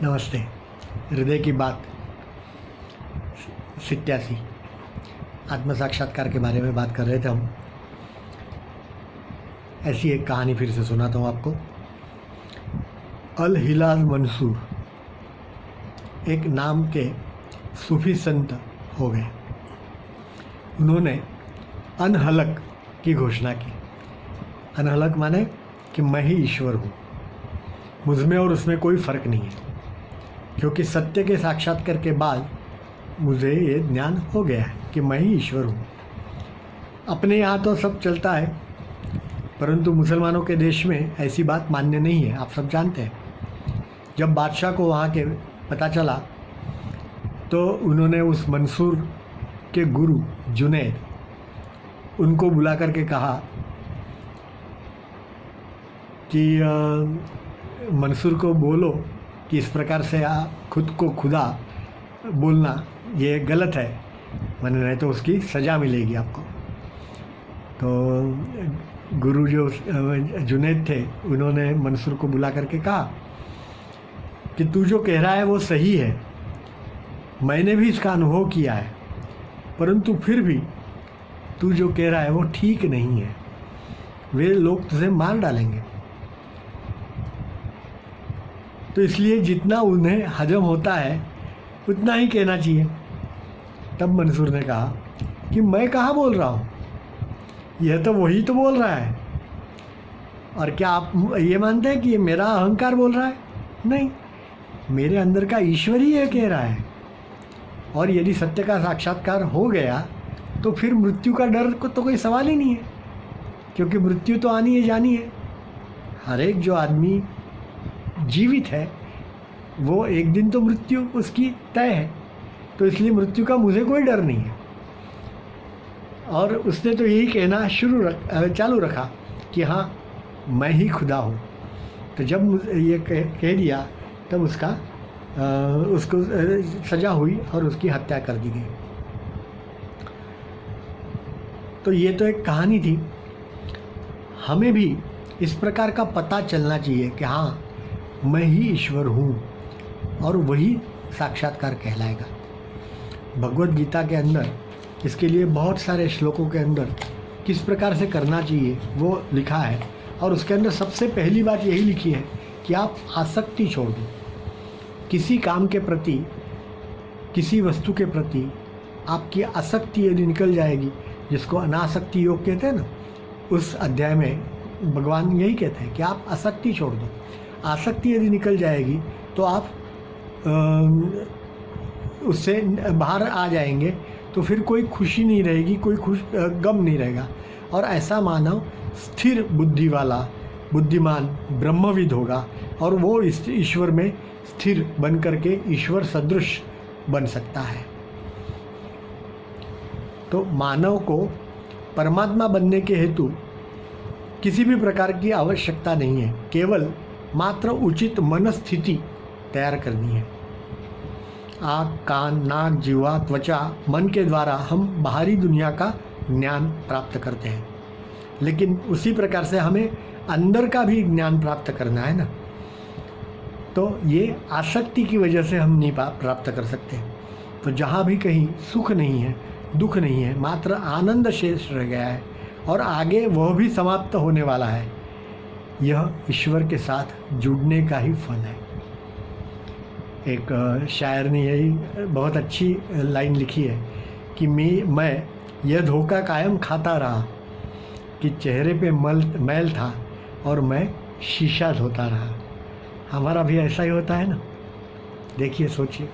नमस्ते। हृदय की बात 87 आत्म साक्षात्कार के बारे में बात कर रहे थे हम। ऐसी एक कहानी फिर से सुनाता हूँ आपको। अल हिलाल मंसूर एक नाम के सूफी संत हो गए। उन्होंने अनहलक की घोषणा की। अनहलक माने कि मैं ही ईश्वर हूँ, मुझमें और उसमें कोई फ़र्क नहीं है, क्योंकि सत्य के साक्षात्कार के बाद मुझे ये ज्ञान हो गया है कि मैं ही ईश्वर हूँ। अपने यहाँ तो सब चलता है, परंतु मुसलमानों के देश में ऐसी बात मान्य नहीं है, आप सब जानते हैं। जब बादशाह को वहाँ के पता चला तो उन्होंने उस मंसूर के गुरु जुनैद उनको बुला करके कहा कि मंसूर को बोलो कि इस प्रकार से खुद को खुदा बोलना ये गलत है, मैंने नहीं तो उसकी सज़ा मिलेगी आपको। तो गुरु जो जुनैद थे उन्होंने मंसूर को बुला करके कहा कि तू जो कह रहा है वो सही है, मैंने भी इसका अनुभव किया है, परंतु फिर भी तू जो कह रहा है वो ठीक नहीं है, वे लोग तुझे मार डालेंगे। तो इसलिए जितना उन्हें हजम होता है उतना ही कहना चाहिए। तब मंसूर ने कहा कि मैं कहाँ बोल रहा हूँ, यह तो वही तो बोल रहा है। और क्या आप ये मानते हैं कि ये मेरा अहंकार बोल रहा है? नहीं, मेरे अंदर का ईश्वर ही ये कह रहा है। और यदि सत्य का साक्षात्कार हो गया तो फिर मृत्यु का डर को तो कोई सवाल ही नहीं है, क्योंकि मृत्यु तो आनी है जानी है। हर एक जो आदमी जीवित है वो एक दिन तो मृत्यु उसकी तय है, तो इसलिए मृत्यु का मुझे कोई डर नहीं है। और उसने तो यही कहना चालू रखा कि हाँ मैं ही खुदा हूँ। तो जब ये कह दिया तब उसको सज़ा हुई और उसकी हत्या कर दी गई। तो ये तो एक कहानी थी। हमें भी इस प्रकार का पता चलना चाहिए कि हाँ मैं ही ईश्वर हूँ, और वही साक्षात्कार कहलाएगा। भगवत गीता के अंदर इसके लिए बहुत सारे श्लोकों के अंदर किस प्रकार से करना चाहिए वो लिखा है, और उसके अंदर सबसे पहली बात यही लिखी है कि आप आसक्ति छोड़ दो। किसी काम के प्रति, किसी वस्तु के प्रति आपकी आसक्ति यदि निकल जाएगी, जिसको अनासक्ति योग कहते हैं ना, उस अध्याय में भगवान यही कहते हैं कि आप आसक्ति छोड़ दो। आसक्ति यदि निकल जाएगी तो आप उससे बाहर आ जाएंगे, तो फिर कोई खुशी नहीं रहेगी, कोई गम नहीं रहेगा। और ऐसा मानव स्थिर बुद्धि वाला बुद्धिमान ब्रह्मविद होगा, और वो इस ईश्वर में स्थिर बन करके ईश्वर सदृश बन सकता है। तो मानव को परमात्मा बनने के हेतु किसी भी प्रकार की आवश्यकता नहीं है, केवल मात्र उचित मनस्थिति तैयार करनी है। आँख, कान, नाक, जीवा, त्वचा, मन के द्वारा हम बाहरी दुनिया का ज्ञान प्राप्त करते हैं, लेकिन उसी प्रकार से हमें अंदर का भी ज्ञान प्राप्त करना है ना। तो ये आसक्ति की वजह से हम नहीं प्राप्त कर सकते। तो जहाँ भी कहीं सुख नहीं है, दुख नहीं है, मात्र आनंद शेष रह गया है, और आगे वह भी समाप्त होने वाला है, यह ईश्वर के साथ जुड़ने का ही फल है। एक शायर ने यही बहुत अच्छी लाइन लिखी है कि मैं यह धोखा कायम खाता रहा कि चेहरे पे मैल था और मैं शीशा धोता रहा। हमारा भी ऐसा ही होता है ना। देखिए, सोचिए।